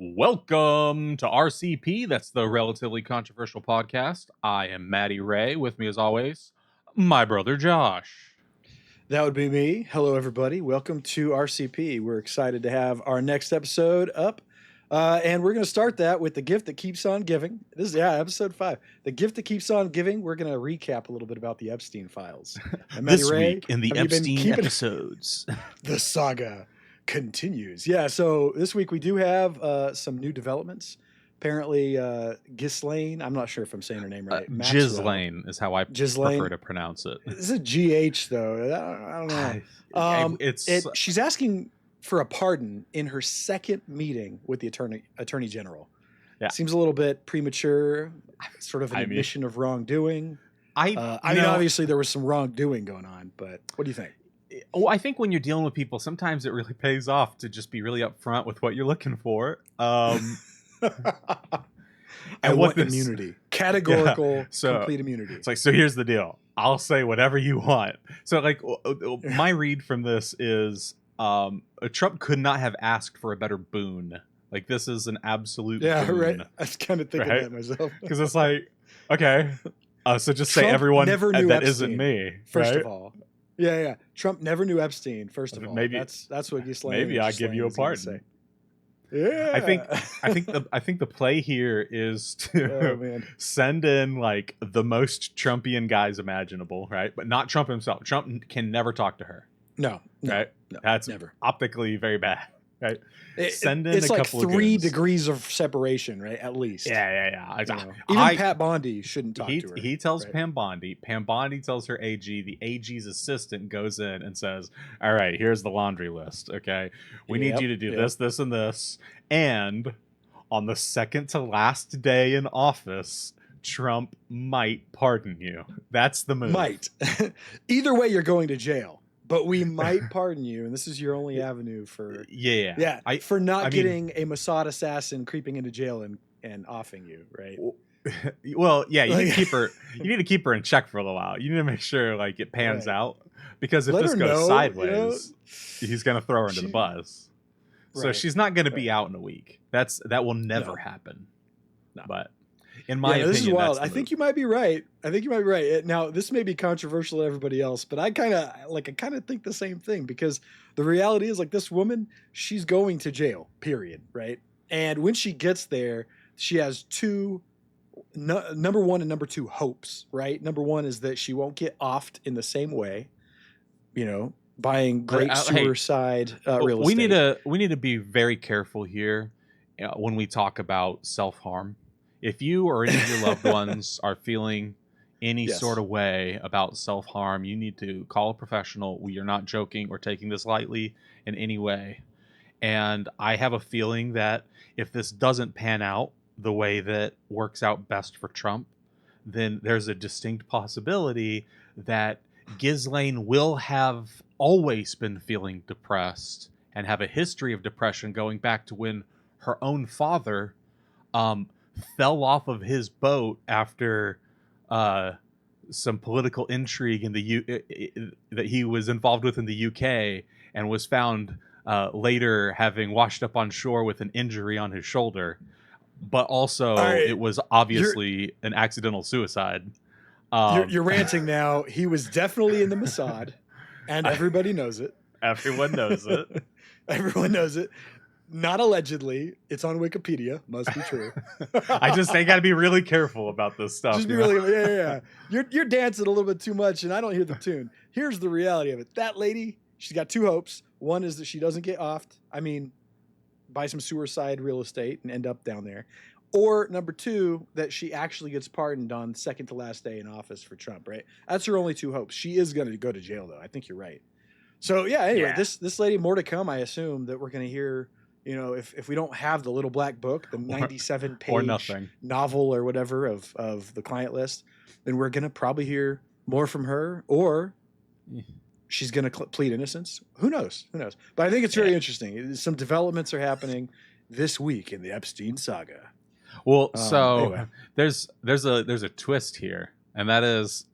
Welcome to RCP. That's the Relatively Controversial Podcast. I am Matty Ray. With me, as always, my brother Josh. That would be me. Hello, everybody. Welcome to RCP. We're excited to have our next episode up. And we're going to start that with The Gift That Keeps On Giving. This is, episode 5. The Gift That Keeps On Giving. We're going to recap a little bit about the Epstein files. And this Ray, week in the Epstein episodes. The saga continues. Yeah, so this week we do have some new developments. Apparently, Ghislaine, I'm not sure if I'm saying her name right. Ghislaine is how I prefer to pronounce it. Is it GH, though? I don't know. She's asking for a pardon in her second meeting with the attorney general. Yeah. Seems a little bit premature, sort of an admission of wrongdoing. I mean, obviously there was some wrongdoing going on, but what do you think? Well, I think when you're dealing with people, sometimes it really pays off to just be really upfront with what you're looking for. I want immunity, categorical, complete immunity. It's like, so here's the deal. I'll say whatever you want. So like my read from this is Trump could not have asked for a better boon. Like, this is an absolute boon. Right. I was kind of thinking that myself. Because it's like, okay, so just Trump say everyone never knew that Epstein, isn't me. First of all. Yeah. Trump never knew Epstein, first of all. Maybe that's what Ghislaine. Maybe I give you a pardon. Yeah. I think the play here is to send in like the most Trumpian guys imaginable, right? But not Trump himself. Trump can never talk to her. No. Right? No, that's never. Optically very bad. Right? Send in it's a like couple 3 of degrees of separation, right? At least. Yeah. Even Pat Bondi shouldn't talk to her. He tells Pam Bondi. Pam Bondi tells her AG. The AG's assistant goes in and says, all right, here's the laundry list. Okay. We need you to do this, this, and this. And on the second to last day in office, Trump might pardon you. That's the move. Might. Either way, you're going to jail. But we might pardon you, and this is your only avenue for for not getting a Mossad assassin creeping into jail and offing you, right? Well, yeah, you need to keep her. You need to keep her in check for a little while. You need to make sure like it pans out, because if this goes sideways, he's gonna throw her into the bus. So she's not gonna be out in a week. That will never happen. No. But in my opinion, this is wild. I think you might be right. Now, this may be controversial to everybody else, but I kind of think the same thing, because the reality is, like, this woman, she's going to jail, period, right? And when she gets there, she has number 1 and number 2 hopes, right? Number 1 is that she won't get offed in the same way, buying great suicide real estate. We need to be very careful here when we talk about self-harm. If you or any of your loved ones are feeling any sort of way about self-harm, you need to call a professional. We are not joking or taking this lightly in any way. And I have a feeling that if this doesn't pan out the way that works out best for Trump, then there's a distinct possibility that Ghislaine will have always been feeling depressed and have a history of depression going back to when her own father fell off of his boat after some political intrigue in that he was involved with in the UK, and was found later having washed up on shore with an injury on his shoulder. But also, it was obviously an accidental suicide. You're ranting now. He was definitely in the Mossad, and everybody knows it. Everyone knows it. Everyone knows it. Not allegedly. It's on Wikipedia. Must be true. They got to be really careful about this stuff. Just be really, You're dancing a little bit too much, and I don't hear the tune. Here's the reality of it. That lady, she's got 2 hopes. One is that she doesn't get offed. I mean, buy some suicide real estate and end up down there. Or number 2, that she actually gets pardoned on second to last day in office for Trump, right? That's her only 2 hopes. She is going to go to jail, though. I think you're right. So, anyway, this lady, more to come, I assume, that we're going to hear. If we don't have the little black book, the 97-page novel or whatever of the client list, then we're going to probably hear more from her, or she's going to plead innocence. Who knows? But I think it's very interesting. Some developments are happening this week in the Epstein saga. Well, anyway. there's a twist here, and that is,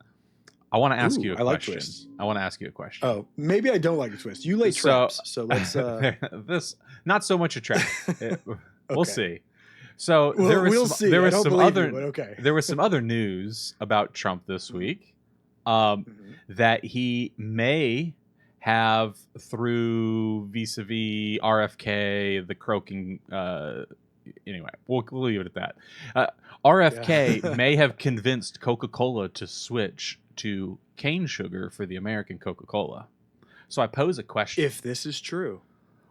I want to ask you a question. I want to ask you a question. Oh, maybe I don't like a twist. You lay traps, so let's. This not so much a trap. We'll see. So there was some other news about Trump this week that he may have, through vis-a-vis RFK, the croaking. Anyway, we'll leave it at that. RFK may have convinced Coca-Cola to switch to cane sugar for the American Coca-Cola. So I pose a question: if this is true,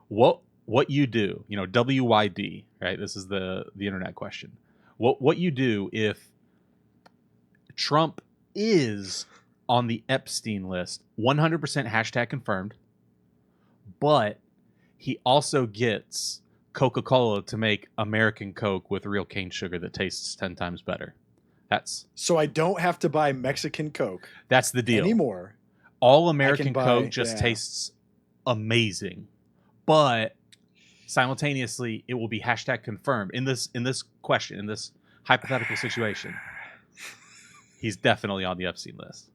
what you do? WYD, right? This is the internet question. What you do if Trump is on the Epstein list, 100% hashtag confirmed, but he also gets Coca-Cola to make American Coke with real cane sugar that tastes 10 times better. So I don't have to buy Mexican Coke. That's the deal anymore. All American Coke just tastes amazing, but simultaneously it will be hashtag confirmed in this question, in this hypothetical situation. He's definitely on the Epstein list.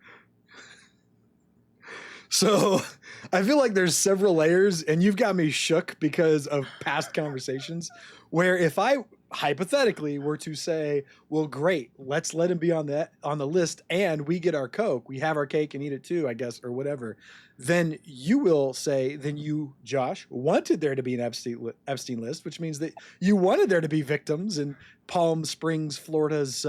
So I feel like there's several layers, and you've got me shook because of past conversations where if I hypothetically were to say, well, great, let's let him be on the list and we get our Coke, we have our cake and eat it too, I guess, or whatever, then you will say, then you, Josh, wanted there to be an Epstein list, which means that you wanted there to be victims in Palm Springs, Florida's,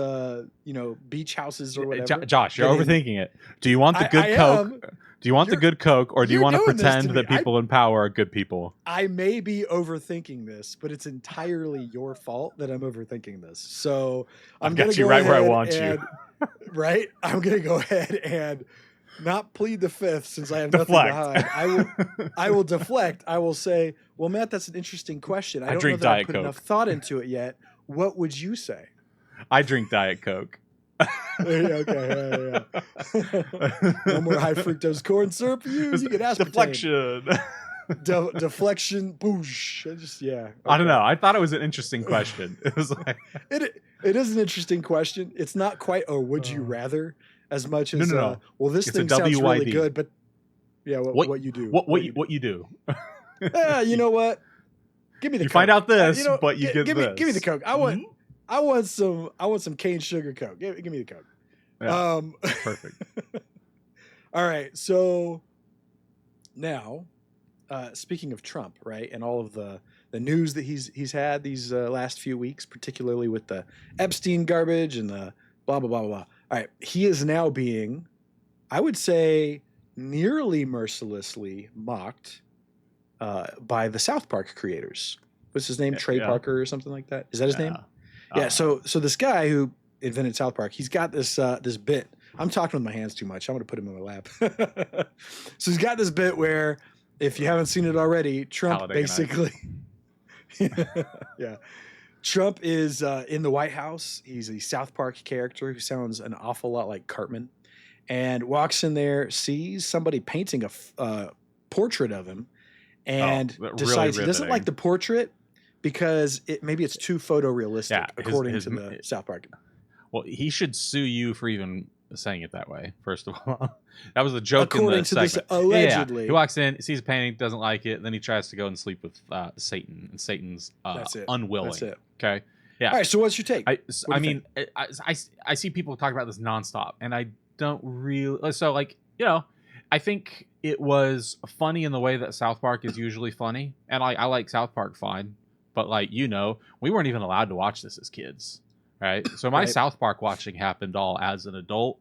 beach houses or whatever. Josh, you're overthinking it. Do you want the good Coke? Do you want the good Coke, or do you want to pretend that people in power are good people? I may be overthinking this, but it's entirely your fault that I'm overthinking this. So I'm going to go right where I want you. Right? I'm going to go ahead and not plead the fifth since I have nothing to hide. I will deflect. I will say, well, Matt, that's an interesting question. I don't know that I put enough thought into it yet. What would you say? I drink Diet Coke. Okay. No more high fructose corn syrup for you. You get aspartame. Deflection. Deflection. Boosh. Okay. I don't know. I thought it was an interesting question. It was like it is an interesting question. It's not quite a would you rather as much as no. Well, this thing sounds really good, but what you do? What you do? You know what? Give me the. You Coke. Find out this, but you get this. Give me the Coke. I want some cane sugar Coke. Give me the Coke. Yeah, perfect. All right. So now, speaking of Trump, right, and all of the news that he's had these last few weeks, particularly with the Epstein garbage and the blah blah blah blah blah. All right, he is now being, I would say, nearly mercilessly mocked by the South Park creators. What's his name? Trey Parker or something like that. Is that his name? Yeah. So this guy who invented South Park, he's got this bit. I'm talking with my hands too much. I'm going to put him in my lap. So he's got this bit where, if you haven't seen it already, Trump basically, Trump is in the White House. He's a South Park character who sounds an awful lot like Cartman, and walks in there, sees somebody painting a portrait of him, and decides he doesn't like the portrait because maybe it's too photorealistic, according to the South Park. Well, he should sue you for even saying it that way, first of all. That was a joke according in the to segment. This, allegedly. Yeah. He walks in, sees a painting, doesn't like it, then he tries to go and sleep with Satan, and Satan's unwilling. That's it. Okay? Yeah. All right, so what's your take? I see people talk about this nonstop, and I don't really... So, I think it was funny in the way that South Park is usually funny, and I like South Park fine, but we weren't even allowed to watch this as kids. Right. So my South Park watching happened all as an adult.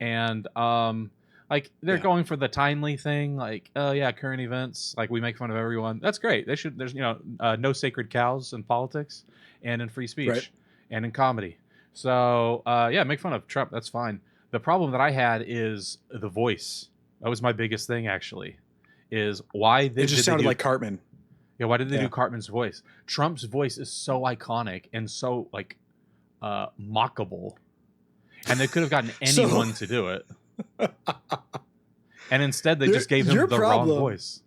And they're going for the timely thing, current events, we make fun of everyone. That's great. There's no sacred cows in politics and in free speech and in comedy. So make fun of Trump. That's fine. The problem that I had is the voice. That was my biggest thing, actually, is why it just sounded like Cartman. Yeah. Why did they do Cartman's voice? Trump's voice is so iconic and so mockable, and they could have gotten anyone to do it, and instead they just gave him the wrong voice.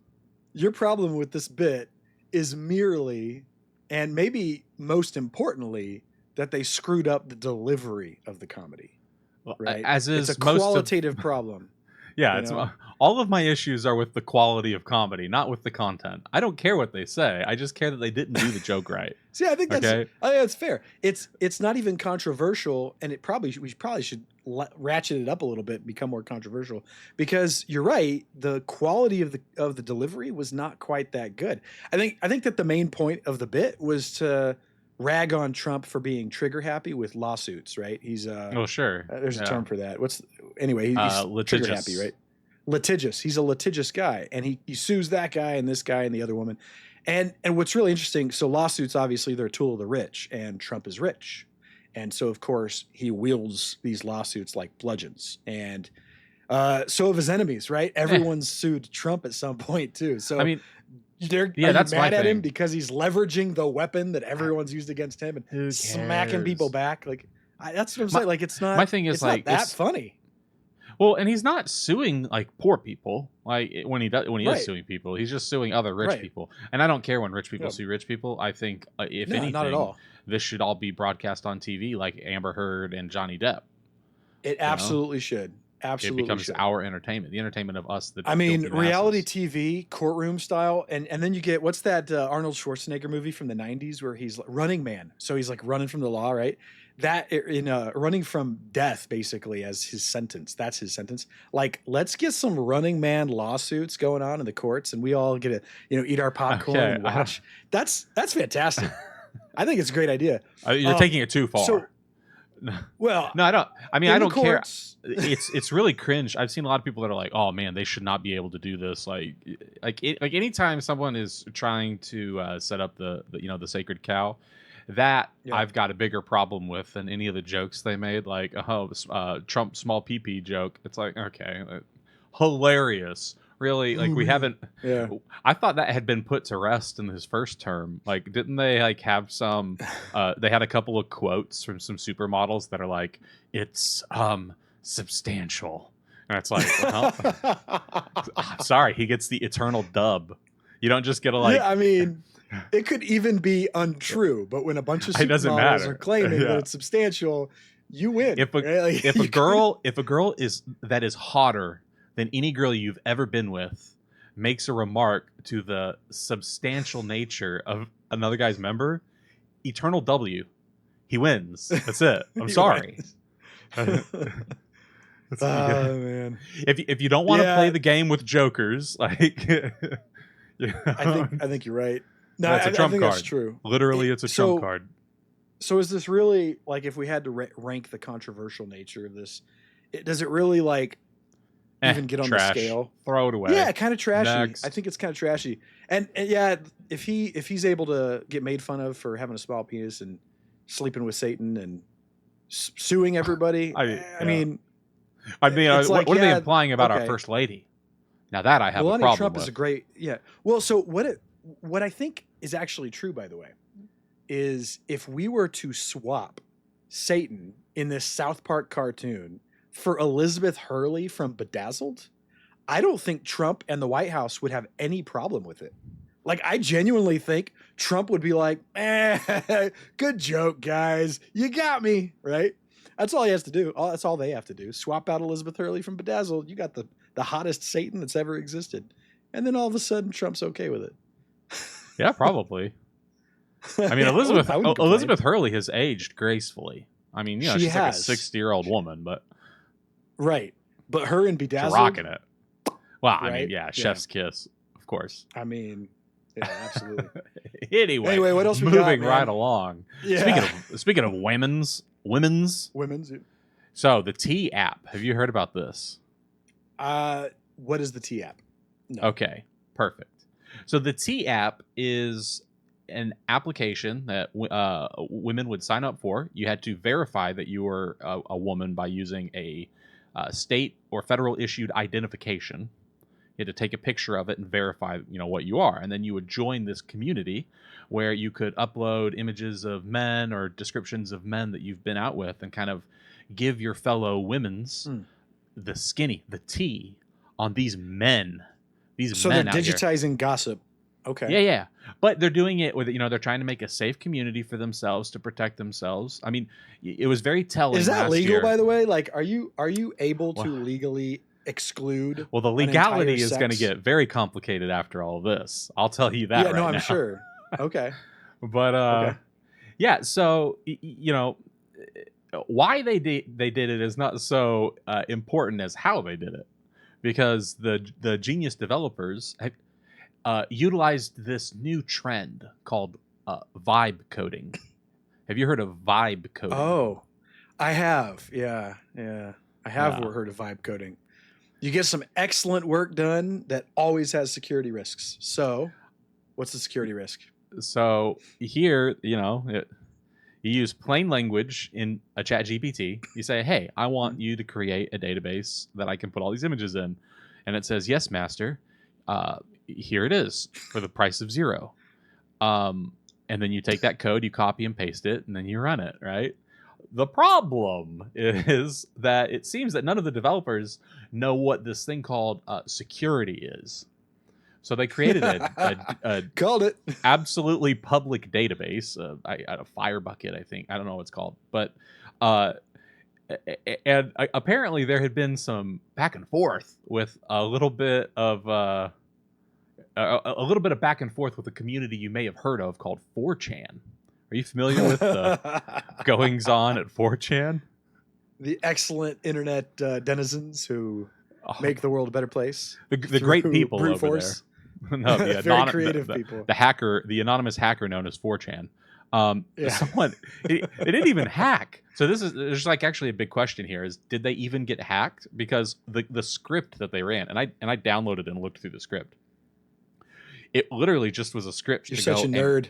Your problem with this bit is merely, and maybe most importantly, that they screwed up the delivery of the comedy. Right? As is it's a qualitative problem. Yeah, all of my issues are with the quality of comedy, not with the content. I don't care what they say. I just care that they didn't do the joke right. See, I think Okay. that's fair. It's not even controversial, and we probably should ratchet it up a little bit and become more controversial, because you're right. The quality of the delivery was not quite that good. I think that the main point of the bit was to rag on Trump for being trigger happy with lawsuits. Right? He's Oh, sure. there's a Yeah. term for that. Anyway, he's trigger happy, right? Litigious. He's a litigious guy, and he sues that guy and this guy and the other woman. And what's really interesting, so lawsuits, obviously, they're a tool of the rich, and Trump is rich. And so, of course, he wields these lawsuits like bludgeons. And so have his enemies, right? Everyone's sued Trump at some point, too. So, I mean, are you that's mad my at him thing. because he's leveraging the weapon that everyone's used against him and smacking people back? Like, that's what I'm saying. Like, it's not. My thing is, it's like, not that funny. Well, and he's not suing like poor people. Like when he Right. is suing people, he's just suing other rich Right. people. And I don't care when rich people Yeah. sue rich people. I think if No, anything, not at all. this should all be broadcast on TV, like Amber Heard and Johnny Depp. It absolutely should. Absolutely, it becomes should. our entertainment, the entertainment of us. I mean, reality TV, courtroom style, and then you get, what's that Arnold Schwarzenegger movie from the '90s where he's Running Man? So he's like running from the law, right? That in running from death, basically, as his sentence. That's his sentence. Like, let's get some Running Man lawsuits going on in the courts, and we all get to eat our popcorn and watch. That's fantastic. I think it's a great idea. You're taking it too far. So, well, no, I don't. I mean, I don't care. Courts, It's really cringe. I've seen a lot of people that are like, "Oh man, they should not be able to do this." Like anytime someone is trying to set up the sacred cow, that I've got a bigger problem with than any of the jokes they made. Like, Trump small pee joke. It's like, okay, hilarious. Really, like we haven't. Yeah. I thought that had been put to rest in his first term. Like, didn't they like have some? They had a couple of quotes from some supermodels that are like, "It's substantial," and it's like, sorry, he gets the eternal dub. You don't just get a like. Yeah, I mean, it could even be untrue, but when a bunch of supermodels are claiming that it's substantial, you win. If a girl that is hotter than any girl you've ever been with makes a remark to the substantial nature of another guy's member, eternal W, he wins. That's it. I'm sorry. Man. If you don't want to play the game with jokers, like I think you're right. No, that's a trump think card. that's true. Literally, it's a trump card. So is this really, like, if we had to rank the controversial nature of this, does it really like even get on the scale? Throw it away. Yeah, kind of trashy. Next. I think it's kind of trashy. And yeah, if he's able to get made fun of for having a small penis and sleeping with Satan and suing everybody, I mean, what are they implying about our first lady? Now that I have a problem Trump with. is a great, Well, so what I think is actually true, by the way, is if we were to swap Satan in this South Park cartoon for Elizabeth Hurley from Bedazzled, I don't think Trump and the White House would have any problem with it. Like, I genuinely think Trump would be like, good joke, guys. You got me, right? That's all he has to do. That's all they have to do. Swap out Elizabeth Hurley from Bedazzled. You got the hottest Satan that's ever existed. And then all of a sudden, Trump's okay with it. Yeah, probably. I mean, Elizabeth Hurley has aged gracefully. I mean, she's like a 60-year-old woman, but right. But her and Bedazzled, she's rocking it. Well, right? I mean, chef's kiss, of course. I mean, yeah, absolutely. anyway, what else? Moving right along. Yeah. Speaking of women's. So the T app. Have you heard about this? What is the T app? No. Okay, perfect. So the T app is an application that women would sign up for. You had to verify that you were a woman by using a state or federal issued identification. You had to take a picture of it and verify, what you are, and then you would join this community where you could upload images of men or descriptions of men that you've been out with, and kind of give your fellow women's the T on these men. So they're digitizing gossip. Okay. Yeah. But they're doing it with, they're trying to make a safe community for themselves to protect themselves. I mean, it was very telling. Is that legal, by the way? Like, are you able to legally exclude? Well, the legality is going to get very complicated after all of this. I'll tell you that. Yeah, right I'm now. sure. Okay. But Yeah, so why they did it is not so important as how they did it, because the genius developers utilized this new trend called vibe coding. Have you heard of vibe coding? Oh, I have. Yeah, yeah. I have heard of vibe coding. You get some excellent work done that always has security risks. So, what's the security risk? So here, you use plain language in a chat GPT. You say, hey, I want you to create a database that I can put all these images in. And it says, yes, master. Here it is for the price of 0. And then you take that code, you copy and paste it, and then you run it, right? The problem is that it seems that none of the developers know what this thing called security is. So they created a called it absolutely public database, a Firebucket, I think. I don't know what it's called, but and apparently there had been some back and forth with a little bit of back and forth with a community you may have heard of called 4chan. Are you familiar with the goings on at 4chan? The excellent internet denizens who make the world a better place. The great people over force. there. No, the very creative people. The anonymous hacker known as 4chan. Someone they didn't even hack. So there's like actually a big question here: is did they even get hacked? Because the script that they ran, and I downloaded and looked through the script. It literally just was a script. You're such a nerd.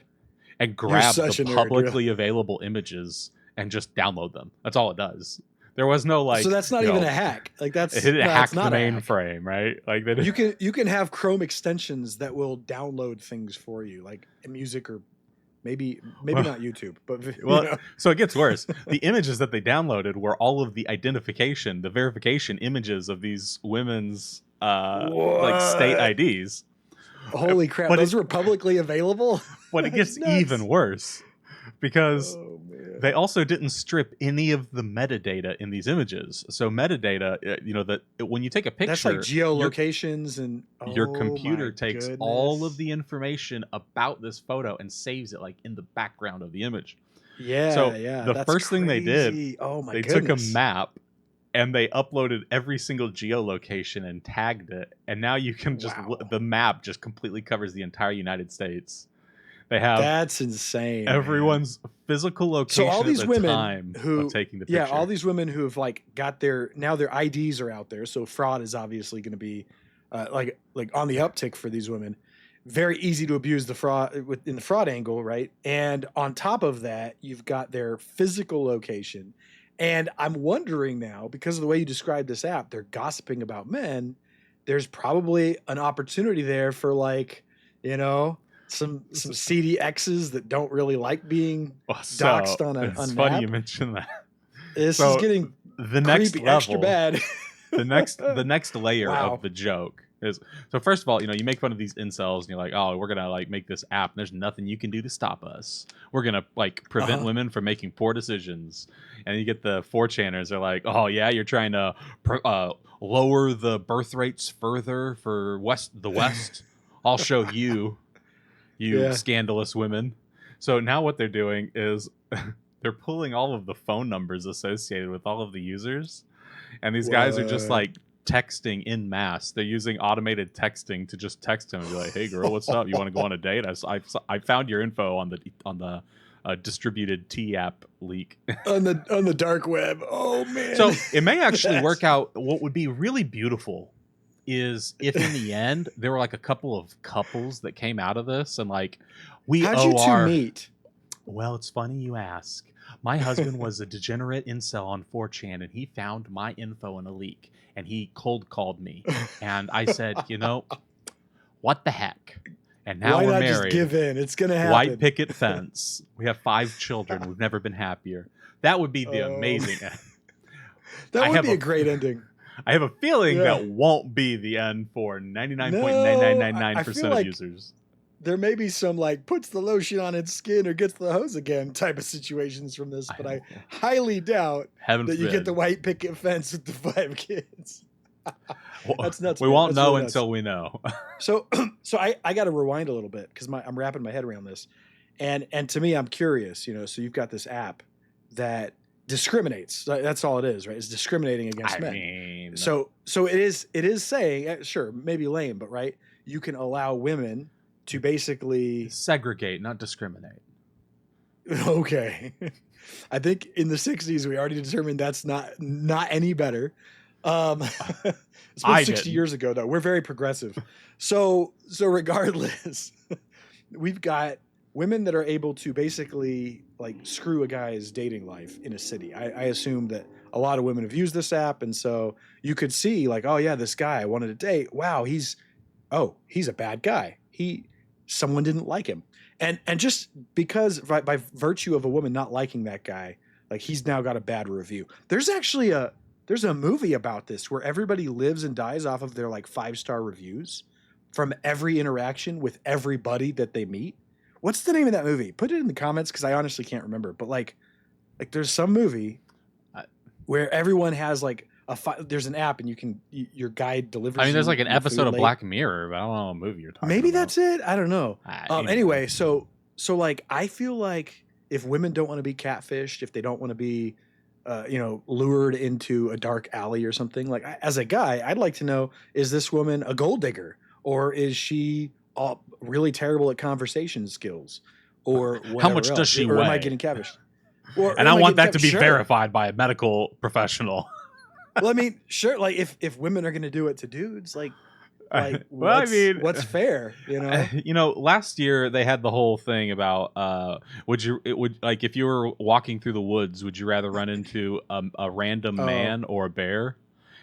And grab the publicly available images and just download them. That's all it does. There was no So that's not even a hack. Like that's it didn't hack the mainframe, right? Like you can have Chrome extensions that will download things for you, like music or maybe not YouTube, but so it gets worse. The images that they downloaded were all of the verification images of these women's like state IDs. Holy crap! But those were publicly available. But it gets even worse because they also didn't strip any of the metadata in these images. So metadata, that when you take a picture, that's like geolocations and your computer takes all of the information about this photo and saves it like in the background of the image. Yeah. So yeah, the first thing they did, they took a map and they uploaded every single geolocation and tagged it. And now you can just the map just completely covers the entire United States. They have that's insane. Everyone's physical location. So all these women of taking the picture. Yeah, all these women who have like got their IDs are out there. So fraud is obviously going to be like on the uptick for these women. Very easy to abuse the fraud in the fraud angle, right? And on top of that, you've got their physical location. And I'm wondering now, because of the way you described this app, they're gossiping about men. There's probably an opportunity there for some seedy exes that don't really like being doxxed on a It's on funny app. you mentioned that. This is getting the next creepy, level, extra bad. the next layer of the joke is, so first of all, you make fun of these incels and you're like, oh, we're gonna like make this app and there's nothing you can do to stop us. We're gonna like prevent women from making poor decisions. And you get the 4chaners, they're like, oh yeah, you're trying to lower the birth rates further for the West. I'll show you. Scandalous women. So now what they're doing is they're pulling all of the phone numbers associated with all of the users, and these guys are just like texting in mass. They're using automated texting to just text him and be like, hey girl, what's up, you want to go on a date? I found your info on the distributed T app leak on the dark web. Oh man. So it may actually work out. What would be really beautiful is if in the end there were like a couple of couples that came out of this and like how'd you two meet? Well, it's funny you ask. My husband was a degenerate incel on 4chan and he found my info in a leak and he cold called me and I said, what the heck? And now we're married. Just give in. It's gonna happen. White picket fence. We have 5 children. We've never been happier. That would be the amazing. That would be a great ending. I have a feeling that won't be the end for 99.9999% of users. There may be some like puts the lotion on its skin or gets the hose again type of situations from this, but I highly doubt that you get the white picket fence with the 5 kids. That's nuts. We won't know until we know. So I got to rewind a little bit because I'm wrapping my head around this. And to me, I'm curious, so you've got this app that discriminates. That's all it is, right? It's discriminating against men. mean, So it is saying, sure, maybe lame, but right, you can allow women to basically segregate, not discriminate. Okay. I think in the 60s we already determined that's not any better. It's been 60 years ago though. We're very progressive. So regardless, we've got women that are able to basically like screw a guy's dating life in a city. I assume that a lot of women have used this app, and so you could see like, oh yeah, this guy I wanted to date. Wow, he's a bad guy. Someone didn't like him. And just because by virtue of a woman not liking that guy, like he's now got a bad review. There's actually there's a movie about this where everybody lives and dies off of their like 5-star reviews from every interaction with everybody that they meet. What's the name of that movie? Put it in the comments because I honestly can't remember. But like there's some movie where everyone has like there's an app and your guide delivers. I mean, there's like an episode of Black Mirror, but I don't know what movie you're talking about. Maybe that's it. I don't know. Anyway, so like I feel like if women don't want to be catfished, if they don't want to be, lured into a dark alley or something, like as a guy, I'd like to know: is this woman a gold digger, or is she really terrible at conversation skills, or how much does she weigh? Or am I getting catfished? And I want that to be verified by a medical professional. Well, I mean, sure. Like, if women are going to do it to dudes, what's fair? Last year they had the whole thing about if you were walking through the woods, would you rather run into a random man or a bear?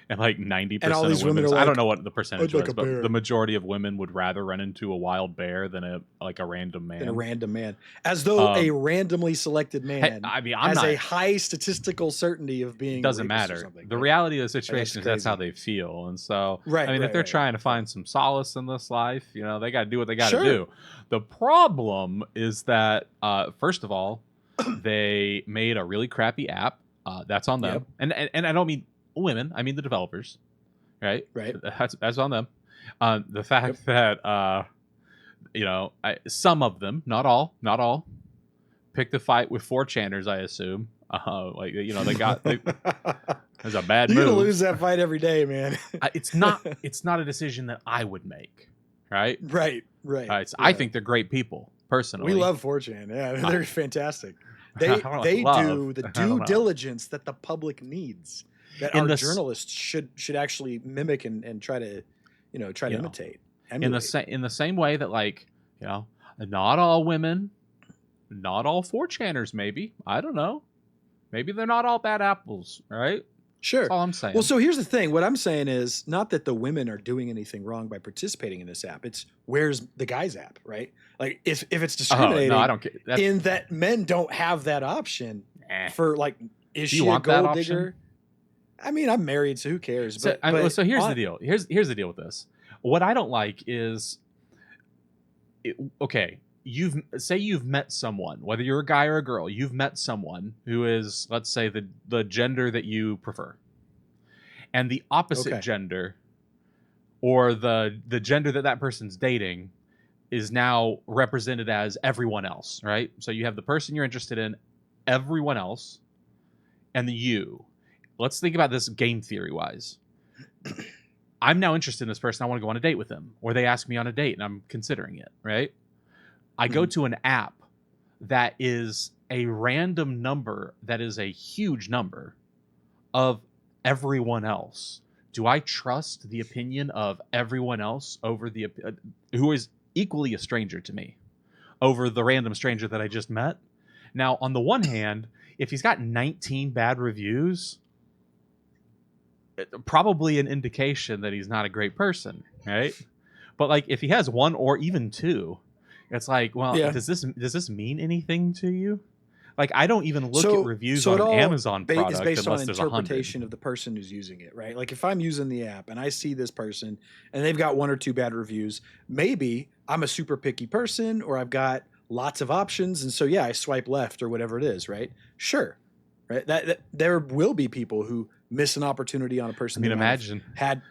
And like 90% of women, I don't know what the percentage was, but the majority of women would rather run into a wild bear than a random man. A random man, as though a randomly selected man. Has a high statistical certainty of being. Doesn't matter. The reality of the situation is that's how they feel, and so if they're trying to find some solace in this life, they got to do what they got to do. The problem is that first of all, they made a really crappy app. That's on them, and I don't mean women, I mean the developers, right? That's on them. The fact that some of them, not all, picked a fight with 4chaners, I assume. There's a bad move. You're gonna lose that fight every day, man. It's not a decision that I would make, right? Right. I think they're great people, personally. We love 4chan. Yeah, they're fantastic. They do the due diligence that the public needs. That our journalists should actually mimic and try to imitate. Emulate. In the same way that not all women, not all 4chaners, maybe, I don't know, maybe they're not all bad apples, right? Sure. That's all I'm saying. Well, so here's the thing. What I'm saying is not that the women are doing anything wrong by participating in this app. It's where's the guy's app, right? Like if it's discriminating, I don't care. In that men don't have that option for is Do she you want a gold that digger? option? I mean, I'm married, so who cares? So here's the deal. Here's the deal with this. What I don't like is, you've met someone, whether you're a guy or a girl, you've met someone who is, let's say, the gender that you prefer, and the opposite gender, or the gender that person's dating, is now represented as everyone else, right? So you have the person you're interested in, everyone else, and the you. Let's think about this game theory wise. I'm now interested in this person. I want to go on a date with them, or they ask me on a date and I'm considering it, right? I go to an app that is a random number, that is a huge number of everyone else. Do I trust the opinion of everyone else over who is equally a stranger to me, over the random stranger that I just met? Now, on the one hand, if he's got 19 bad reviews, probably an indication that he's not a great person, right? But if he has 1 or even 2, it's does this mean anything to you? I don't even look at reviews on Amazon product it's based unless on there's interpretation of the person who's using it, right? If I'm using the app and I see this person and they've got 1 or 2 bad reviews, maybe I'm a super picky person, or I've got lots of options, and so I swipe left or whatever it is, right? Sure, right? That there will be people who miss an opportunity on a person. Imagine had,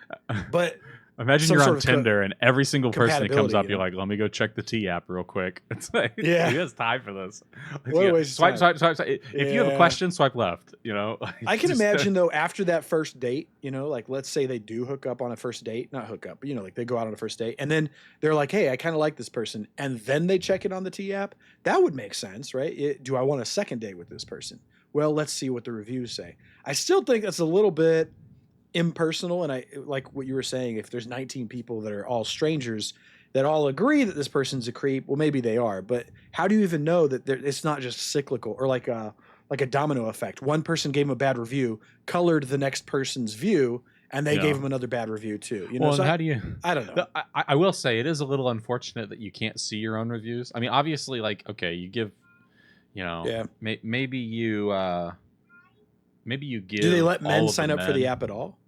but Imagine some you're sort on of Tinder and every single person that comes compatibility, up, you you're know? like, let me go check the T app real quick. It's like, Yeah. who has time for this? What a waste of time. Swipe. If you have a Yeah. question, swipe left, you know? I can imagine though, after that first date, you know, like let's say they do hook up on a first date, not hook up, but you know, like they go out on a first date and then they're like, hey, I kind of like this person. And then they check it on the T app. That would make sense, right? Do I want a second date with this person? Well, let's see what the reviews say. I still think that's a little bit impersonal. And I like what you were saying, if there's 19 people that are all strangers that all agree that this person's a creep, well, maybe they are, but how do you even know that it's not just cyclical or like a domino effect? One person gave him a bad review, colored the next person's view, and they gave him another bad review too. You know, well, so how do you? I don't know. I will say it is a little unfortunate that you can't see your own reviews. I mean, obviously, like, okay, you give, you know, maybe you give. Do they let men all of sign the up for the men- app at all?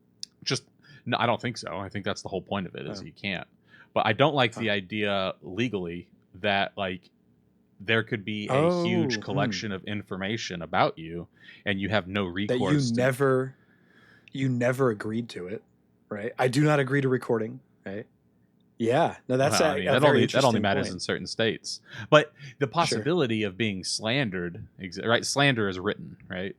Just no, I don't think so. I think that's the whole point of it is you can't. But I don't like the idea legally that like there could be a huge collection of information about you and you have no recourse. That you never agreed to it, right? I do not agree to recording, right? Yeah, no, that's that only matters in certain states. But the possibility of being slandered, right? Slander is written, right?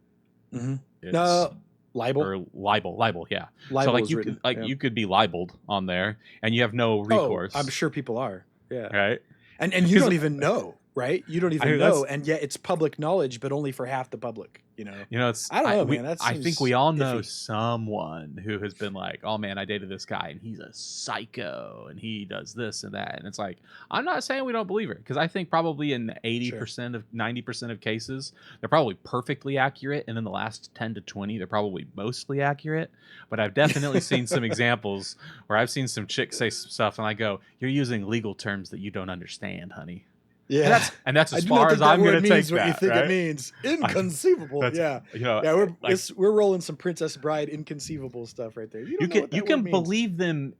Mm-hmm. No, libel or libel, yeah. Libel so like is written, you could be libeled on there, and you have no recourse. I'm sure people are, yeah, right. And you don't even know, right? You don't even know, and yet it's public knowledge, but only for half the public. You know, it's I don't know, man. I think we all know someone who has been like, oh man, I dated this guy and he's a psycho and he does this and that, and it's like, I'm not saying we don't believe it, because I think probably in 80% of 90% of cases they're probably perfectly accurate, and in the last 10 to 20 they're probably mostly accurate. But I've definitely seen some examples where I've seen some chicks say some stuff and I go, you're using legal terms that you don't understand, honey. Yeah, and that's as far as I'm going to take that. What you think right? it means? Inconceivable. Yeah, you know, we're rolling some Princess Bride inconceivable stuff right there. You can believe them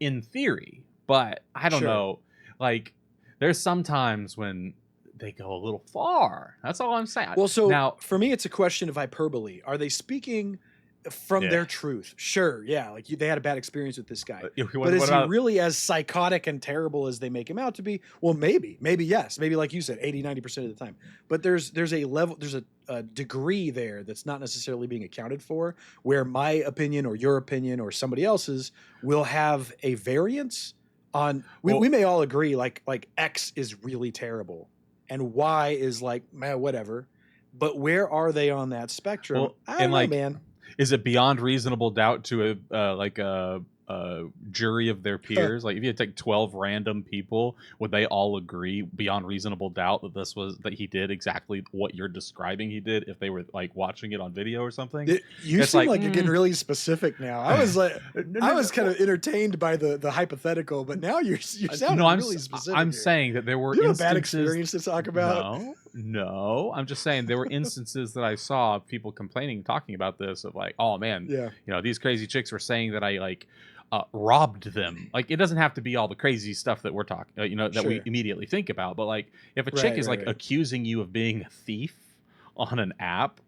in theory, but I don't know. Like, there's some times when they go a little far. That's all I'm saying. Well, so now for me, it's a question of hyperbole. Are they speaking from their truth? Sure, yeah. Like they had a bad experience with this guy, but is he really as psychotic and terrible as they make him out to be? Well, maybe yes, maybe like you said, 80-90% of the time. But there's a level, there's a degree there that's not necessarily being accounted for, where my opinion or your opinion or somebody else's will have a variance on. We may all agree like X is really terrible and Y is like whatever. But where are they on that spectrum? I don't know, man. Is it beyond reasonable doubt to a jury of their peers? Like, if you had to take 12 random people, would they all agree beyond reasonable doubt that he did exactly what you're describing he did if they were like watching it on video or something? You seem like you're getting really specific now. I was like, I was kind of entertained by the hypothetical, but now you're sounding really specific. I'm saying that there were you have a bad experience to talk about. No, I'm just saying there were instances that I saw of people complaining, talking about this, of like, oh man, you know, these crazy chicks were saying that I like robbed them. Like, it doesn't have to be all the crazy stuff that we're talking, you know, that we immediately think about. But like, if a chick is accusing you of being a thief on an app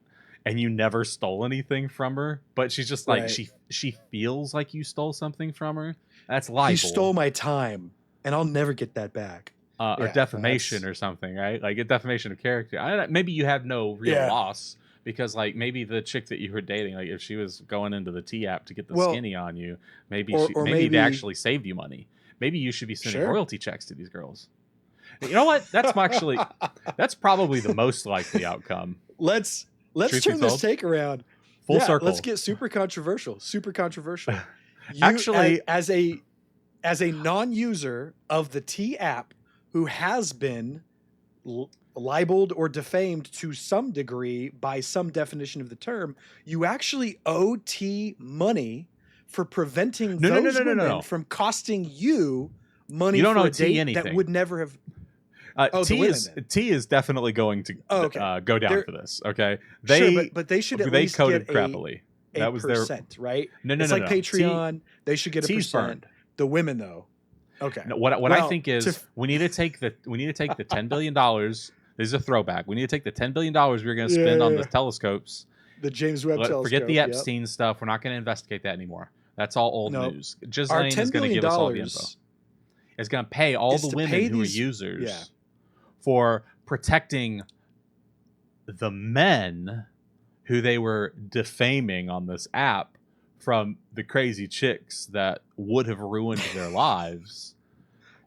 and you never stole anything from her, but she's just like she feels like you stole something from her, that's libel. He stole my time, and I'll never get that back. Or defamation or something, right? Like a defamation of character. Maybe you have no real loss, because like maybe the chick that you were dating, like if she was going into the T app to get the skinny on you, maybe they actually saved you money. Maybe you should be sending royalty checks to these girls. You know what? That's probably the most likely outcome. Let's turn this take around. Full circle. Let's get super controversial. Actually, as a non-user of the T app who has been libeled or defamed to some degree by some definition of the term, you actually owe T money for preventing those women from costing you money. You don't for owe a T date anything. That would never have. T is definitely going to go down for this. Okay, but they should at least coded get crappily. That was percent, right? No, it's like Patreon. They should get a percent. Burned. The women, though. Okay. No, what I think is we need to take the $10 billion. This is a throwback. We need to take the $10 billion we were going to spend on the telescopes. The James Webb telescope. Forget the Epstein stuff. We're not going to investigate that anymore. That's all old No. news. Our Ghislaine is $10 going to billion give us all the info. It's going to pay all the women who are users for protecting the men who they were defaming on this app from the crazy chicks that would have ruined their lives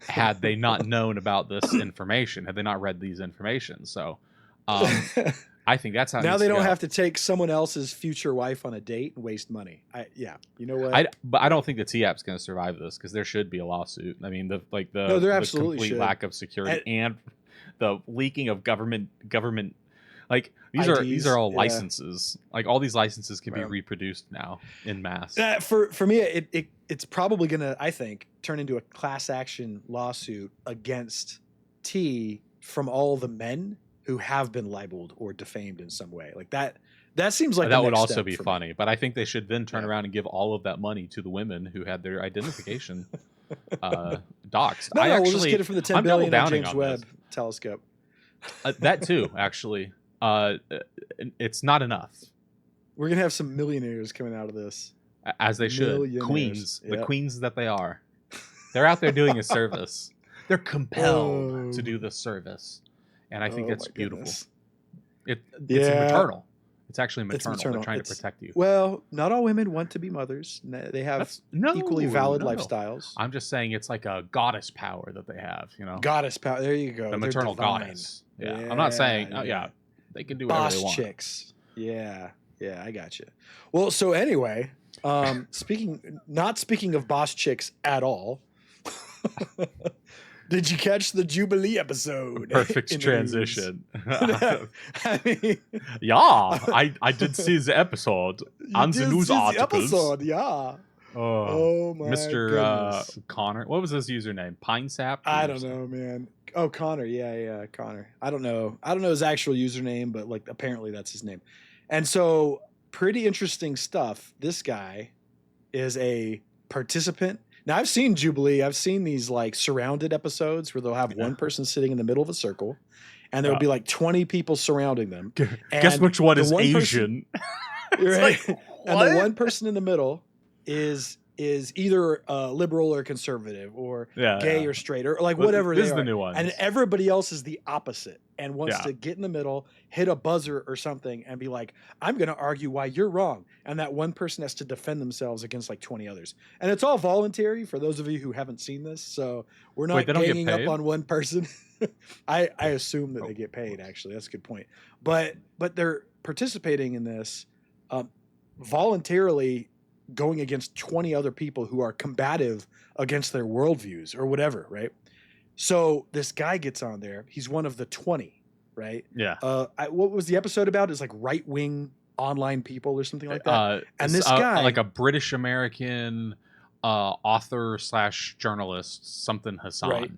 had they not known about this information, had they not read these information. So I think that's how now they don't have to take someone else's future wife on a date and waste money. You know what? But I don't think the T app's going to survive this, because there should be a lawsuit. I mean, the complete lack of security and the leaking of government like these are all licenses. Like all these licenses can be reproduced now in mass. For me, it's probably going to, I think, turn into a class action lawsuit against T from all the men who have been libeled or defamed in some way. Like that seems like that would also be funny. But I think they should then turn around and give all of that money to the women who had their identification doxed. We'll just get it from the 10 billion James Webb telescope. That too, actually. It's not enough. We're gonna have some millionaires coming out of this, as they should. Queens, the queens that they are. They're out there doing a service. They're compelled to do this service, and I think it's beautiful. It's maternal. It's actually maternal. They're trying to protect you. Well, not all women want to be mothers. They have equally valid lifestyles. I'm just saying it's like a goddess power that they have. Goddess power. There you go. The maternal goddess. Yeah. I'm not saying. They can do whatever they want. Boss chicks. Yeah, I got you. Well, so anyway, not speaking of boss chicks at all. Did you catch the Jubilee episode? Perfect transition. I mean, I did see the episode on the news articles. Oh my Mr. goodness. Connor. What was his username? Pine Sap? I don't know, man. Oh, Connor. Yeah, Connor. I don't know his actual username, but like apparently that's his name. And so pretty interesting stuff. This guy is a participant. Now I've seen Jubilee. I've seen these like surrounded episodes where they'll have one person sitting in the middle of a circle and there'll be like 20 people surrounding them. Guess which one is Asian? Right. And the one person in the middle is either liberal or conservative or gay or straight or like whatever they are. The new ones. And everybody else is the opposite and wants to get in the middle, hit a buzzer or something and be like, I'm going to argue why you're wrong. And that one person has to defend themselves against like 20 others. And it's all voluntary for those of you who haven't seen this. So we're not ganging up on one person. I assume that they get paid, actually. That's a good point. But they're participating in this voluntarily, going against 20 other people who are combative against their worldviews or whatever, right? So this guy gets on there. He's one of the 20, right? Yeah. What was the episode about? It's like right-wing online people or something like that. And this guy, like a British American author / journalist, something Hassan. Right.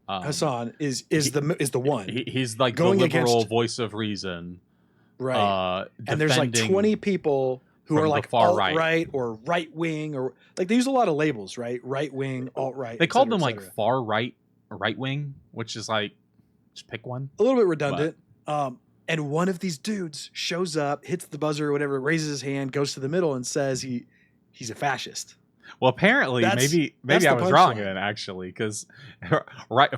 Hassan is the one. He's like going the liberal against, voice of reason. Right. And there's like 20 people who are like alt-right or right-wing or like they use a lot of labels, right? Right-wing, alt-right. They called them like far right or right-wing, which is like, just pick one. A little bit redundant. And one of these dudes shows up, hits the buzzer or whatever, raises his hand, goes to the middle and says he's a fascist. Well, apparently, maybe I was wrong then, actually, because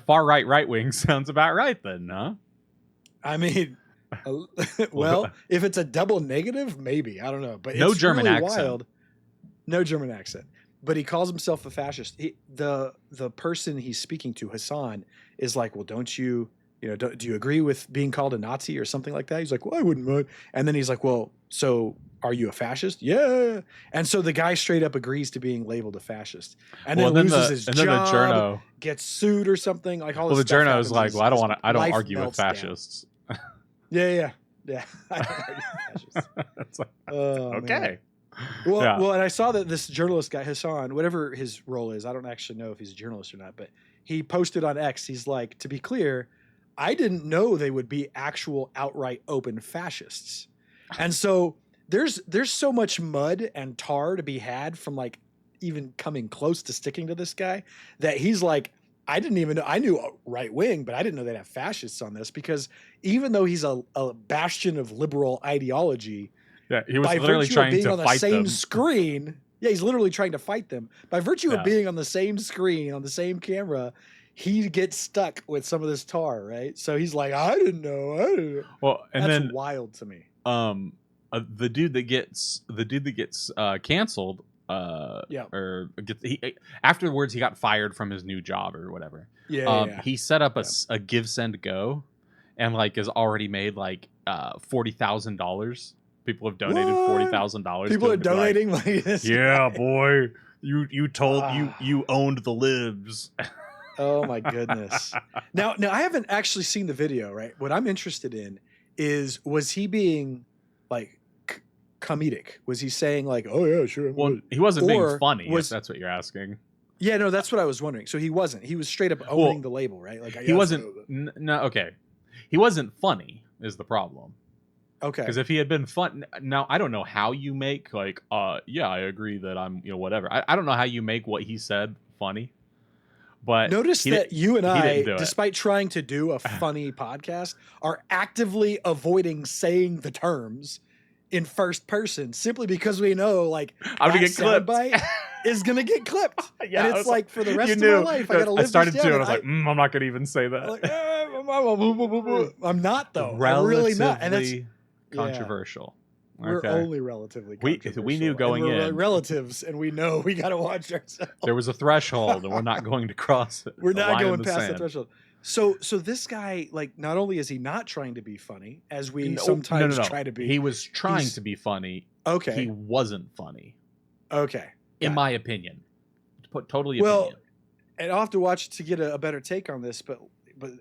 far right wing sounds about right then, huh? I mean, well, if it's a double negative, maybe. I don't know. But no it's German really accent. Wild. No German accent. But he calls himself a fascist. The person he's speaking to, Hassan, is like, well, do you agree with being called a Nazi or something like that? He's like, well, I wouldn't mind. And then he's like, well, so are you a fascist? Yeah. And so the guy straight up agrees to being labeled a fascist, and then loses his job, gets sued or something. Like all. Well, the journo is like, well, I don't argue with fascists. Yeah. I don't argue with fascists. It's like, okay. Man. Well, and I saw that this journalist guy, Hassan, whatever his role is, I don't actually know if he's a journalist or not, but he posted on X. He's like, to be clear, I didn't know they would be actual outright open fascists. And so there's so much mud and tar to be had from like even coming close to sticking to this guy that he's like, I didn't even know. I knew right wing, but I didn't know they'd have fascists on this, because even though he's a bastion of liberal ideology, he was literally trying to fight them. Screen. Yeah, he's literally trying to fight them. By virtue Yeah. of being on the same screen, on the same camera, he gets stuck with some of this tar, right? So he's like, I didn't know. Well, and That's then wild to me. the dude that gets canceled, Yeah. or afterwards he got fired from his new job or whatever. Yeah. He set up a give send go, and like has already made like $40,000. People have donated $40,000. People are donating money. Yeah, boy, you told you owned the libs. Oh my goodness. Now I haven't actually seen the video, right? What I'm interested in is, was he being like comedic? Was he saying like, oh yeah, sure. Well, he wasn't being funny, if that's what you're asking. Yeah, no, that's what I was wondering. So he wasn't. He was straight up owning the label, right? Like he wasn't. No, okay. He wasn't funny is the problem. Okay. Because if he had been fun, now I don't know how you make like, yeah, I agree that I'm, whatever. I don't know how you make what he said funny. But notice that you and I, despite trying to do a funny podcast, are actively avoiding saying the terms in first person simply because we know like I'm gonna get clipped. Is gonna get clipped. Yeah, and it's like for the rest of my life, I gotta live. I started this to, down, and I was like, I'm not gonna even say that. Like, I'm not though. I'm really not. And it's controversial. We're only relatively controversial. We knew going in. Relatives, and we know we got to watch ourselves. There was a threshold, and we're not going to cross it. We're not going past the threshold. So this guy, like, not only is he not trying to be funny, as we sometimes try to be. He was trying to be funny. Okay. He wasn't funny. Okay. In my opinion. Totally well, opinion. And I'll have to watch to get a better take on this, but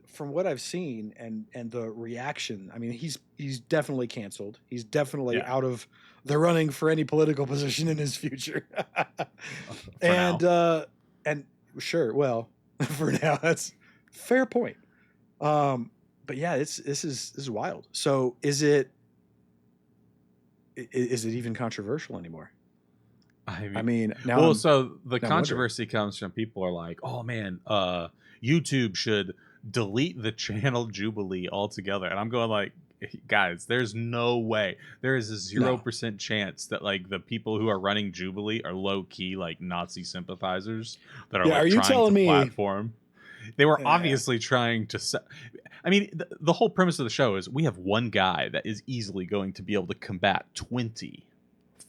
from what I've seen and the reaction, I mean, he's definitely canceled. He's definitely out of the running for any political position in his future. And sure, well, for now, that's fair point. But yeah, this is wild. So is it even controversial anymore? I mean now. Well, so the controversy comes from people are like, oh man, YouTube should delete the channel Jubilee altogether. And I'm going like, guys, there's no way. There is a 0% chance that like the people who are running Jubilee are low key like Nazi sympathizers that are like trying to platform. They were obviously trying to I mean, the whole premise of the show is we have one guy that is easily going to be able to combat 20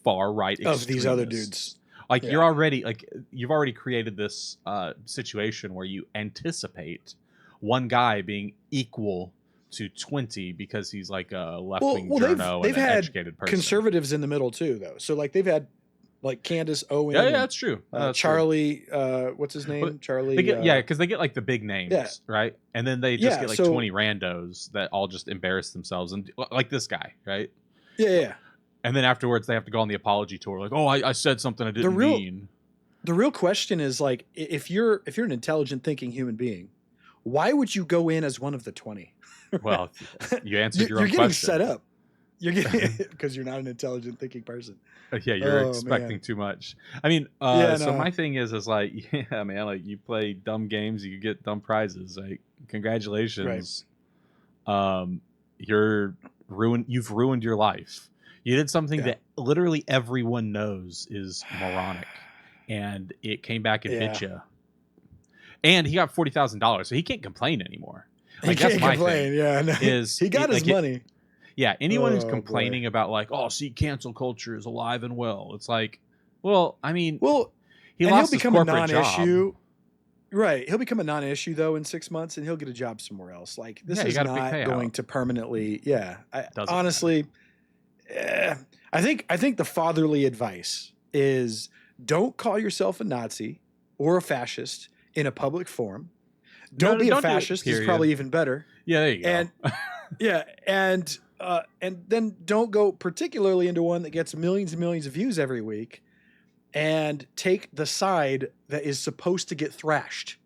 far right of these other dudes. Like you've already created this situation where you anticipate one guy being equal to 20 because he's like a left-wing journo and an educated person. Conservatives in the middle too, though. So like they've had like Candace Owen. Yeah, that's true. Charlie, what's his name? But Charlie. Because they get like the big names, right? And then they just get like 20 randos that all just embarrass themselves, and like this guy, right? Yeah. And then afterwards, they have to go on the apology tour, like, "Oh, I said something I didn't mean." The real question is like, if you're an intelligent thinking human being, why would you go in as one of the 20? Well, you answered your own question. You're getting set up. You're getting because you're not an intelligent thinking person. Yeah, you're expecting too much. I mean, so my thing is like, yeah, man, like you play dumb games, you get dumb prizes. Like, congratulations. Right. You've ruined your life. You did something that literally everyone knows is moronic, and it came back and bit you. And he got $40,000, so he can't complain anymore. Like, he can't complain. Yeah, no. Is he got his money? Yeah, anyone who's complaining about like, oh, see, cancel culture is alive and well. It's like, well, I mean, he lost his corporate job. Right. He'll become a non-issue though in 6 months, and he'll get a job somewhere else. Like this is not going to permanently. Yeah. Honestly, I think the fatherly advice is don't call yourself a Nazi or a fascist in a public forum. Don't be a fascist is probably even better. Yeah, there you go. And then don't go particularly into one that gets millions and millions of views every week and take the side that is supposed to get thrashed.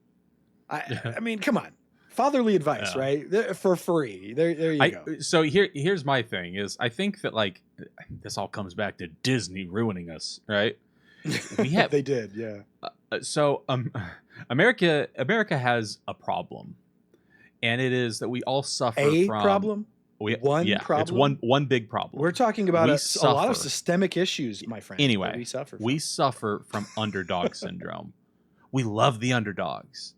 I mean, come on. Fatherly advice, right? For free. There you go. So here's my thing is I think that like this all comes back to Disney ruining us, right? They did, yeah. So America has a problem, and it is that we all suffer from problem. problem? It's one big problem. We're talking about a lot of suffer. systemic issues, my friend. Anyway, that we suffer from. We suffer from underdog syndrome. We love the underdogs,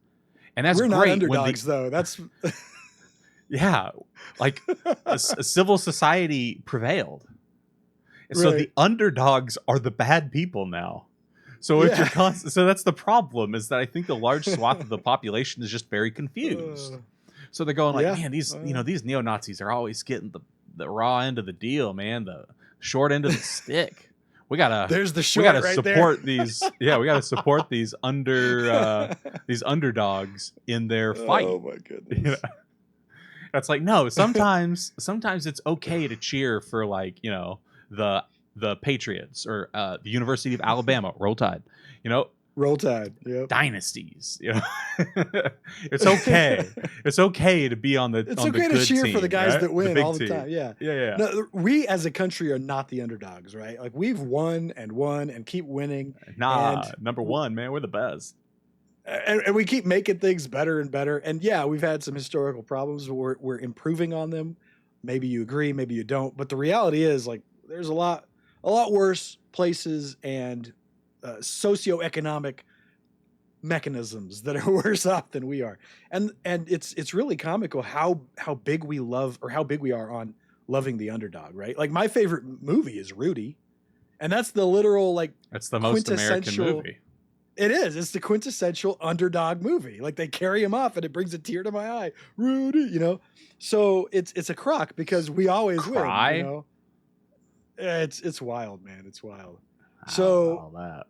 and that's We're great. Not underdogs, though. That's yeah, like a civil society prevailed, so Right. the underdogs are the bad people now. So if you're so that's the problem, is that I think the large swath of the population is just very confused. So they're going like, man, these these neo-Nazis are always getting the raw end of the deal, man, the short end of the stick. We gotta support these. Yeah, we gotta support these these underdogs in their fight. Oh my goodness. You know? That's like, no. Sometimes it's okay to cheer for, like, you know, the Patriots or the University of Alabama. Roll Tide. You know. Roll Tide. Yep. Dynasties. You know. It's okay. It's okay to be on the. It's on okay the to cheer team, for the guys right? that win all the team. time. Yeah. Yeah. No, we as a country are not the underdogs, right? Like, we've won and keep winning. Nah, number one, man, we're the best. And we keep making things better and better. And yeah, we've had some historical problems, but we're improving on them. Maybe you agree, maybe you don't. But the reality is, like, there's a lot worse places and socioeconomic mechanisms that are worse off than we are. And it's really comical how big we love, or how big we are on loving the underdog, right? Like, my favorite movie is Rudy. And that's the literal, like, that's the most American movie. It is. It's the quintessential underdog movie. Like, they carry him off and it brings a tear to my eye. Rudy, you know? So it's a crock because we always win, you know? It's wild, man. It's wild. So that.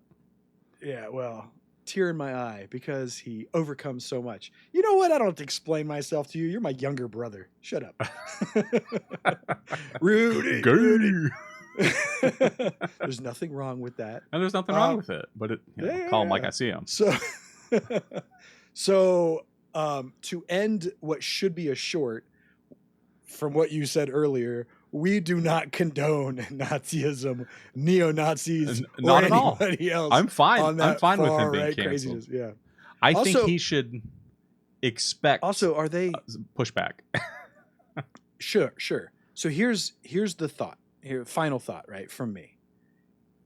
Yeah, well, tear in my eye because he overcomes so much. You know what? I don't have to explain myself to you. You're my younger brother. Shut up. Rudy. There's nothing wrong with that. And there's nothing wrong with it, but call him like I see him. So to end what should be a short, from what you said earlier, we do not condone Nazism, neo-Nazis, not or at all. anybody else. I'm fine. I'm fine with him being right canceled. Craziness. Yeah. I think he should expect. Also, are they pushback? Sure. So here's the thought. Final thought, right, from me.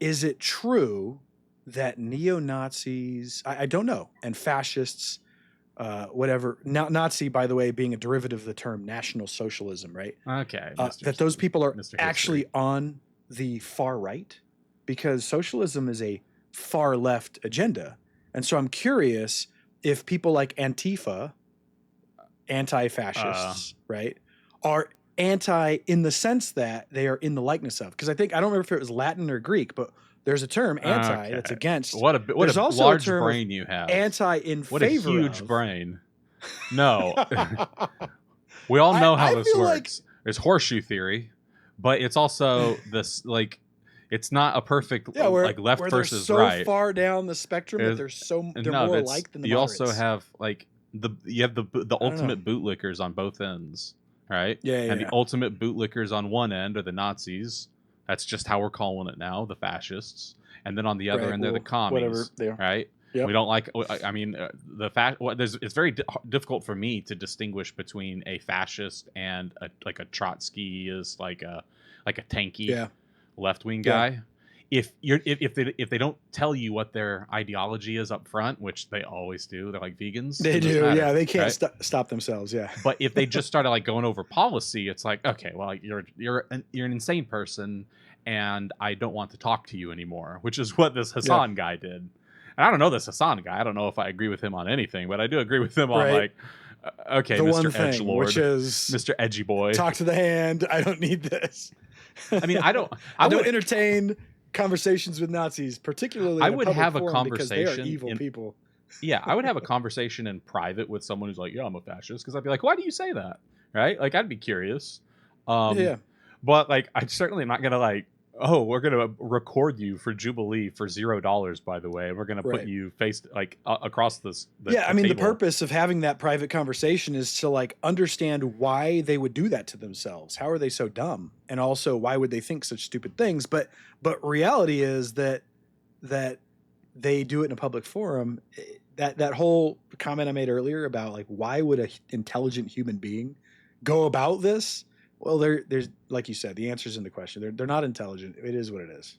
Is it true that neo-Nazis, I don't know, and fascists, whatever, Nazi, by the way, being a derivative of the term National Socialism, right? Okay. That those people are actually on the far right, because socialism is a far left agenda. And so I'm curious if people like Antifa, anti-fascists, right, are anti in the sense that they are in the likeness of, because I don't remember if it was Latin or Greek, but there's a term anti that's against. What a large brain you have. Anti in what favor a huge of. brain. No. We all know how this works. There's horseshoe theory, but it's also this, like, it's not a perfect like left versus so right. So far down the spectrum that they're more alike than the moderates. You also have like the ultimate bootlickers on both ends. Right? And the ultimate bootlickers on one end are the Nazis. That's just how we're calling it now, the fascists. And then on the other end, they're the commies. Right? Yep. We don't like. I mean, it's very difficult for me to distinguish between a fascist and a Trotsky is like a tanky left wing guy. If they don't tell you what their ideology is up front, which they always do, they're like vegans. They do, they can't stop themselves, But if they just started like going over policy, it's like, okay, well, you're an insane person, and I don't want to talk to you anymore, which is what this Hassan guy did. And I don't know this Hassan guy. I don't know if I agree with him on anything, but I do agree with him on like, okay, the Mr. one thing, Edgelord, which is Mr. Edgy Boy. Talk to the hand. I don't need this. I mean, I don't entertain conversations with Nazis, particularly I would have a conversation because they are evil people. Yeah, I would have a conversation in private with someone who's like, yeah, I'm a fascist, because I'd be like, why do you say that? Right? Like, I'd be curious. But like, I certainly am not gonna like, oh, we're gonna record you for Jubilee for $0, by the way. We're gonna put you across this. I mean, the purpose of having that private conversation is to like understand why they would do that to themselves. How are they so dumb? And also, why would they think such stupid things? But reality is that they do it in a public forum. That whole comment I made earlier about like, why would an intelligent human being go about this? Well, there's like you said, the answer's in the question. They're not intelligent. It is what it is.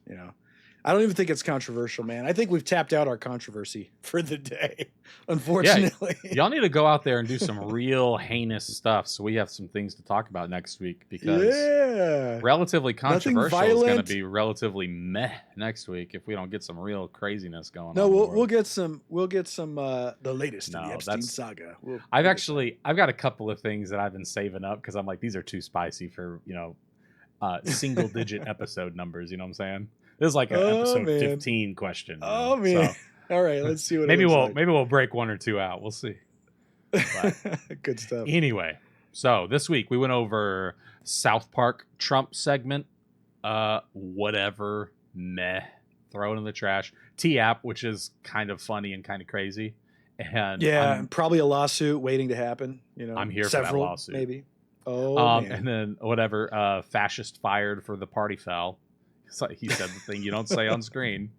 I don't even think it's controversial, man. I think we've tapped out our controversy for the day, unfortunately. Yeah, y'all need to go out there and do some real heinous stuff so we have some things to talk about next week, because relatively controversial is going to be relatively meh next week if we don't get some real craziness going on. No, we'll get some the latest in the Epstein saga. I've got a couple of things that I've been saving up because I'm like, these are too spicy for, single digit episode numbers, you know what I'm saying? This is like an episode 15 question. Oh man! So, all right, let's see what. Maybe we'll break one or two out. We'll see. Good stuff. Anyway, so this week we went over South Park Trump segment. Whatever, meh, throw it in the trash. T-App, which is kind of funny and kind of crazy, and probably a lawsuit waiting to happen. I'm here for that lawsuit, maybe. Man. And then whatever, fascist fired for the party foul. He said the thing you don't say on screen.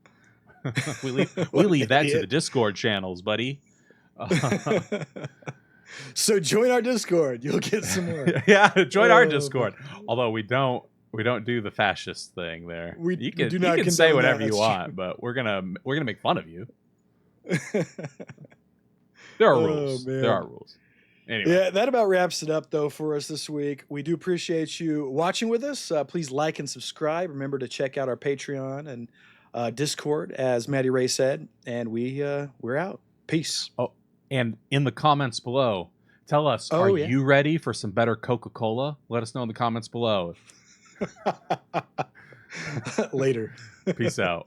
we leave that to the Discord channels, buddy. So join our Discord. You'll get some more. Yeah, join our Discord. Although we don't do the fascist thing there. You can say whatever you want, but we're gonna make fun of you. There are rules. Man. There are rules. Anyway. Yeah, that about wraps it up, though, for us this week. We do appreciate you watching with us. Please like and subscribe. Remember to check out our Patreon and Discord, as Matty Ray said. And we're out. Peace. Oh, and in the comments below, tell us, are you ready for some better Coca-Cola? Let us know in the comments below. Later. Peace out.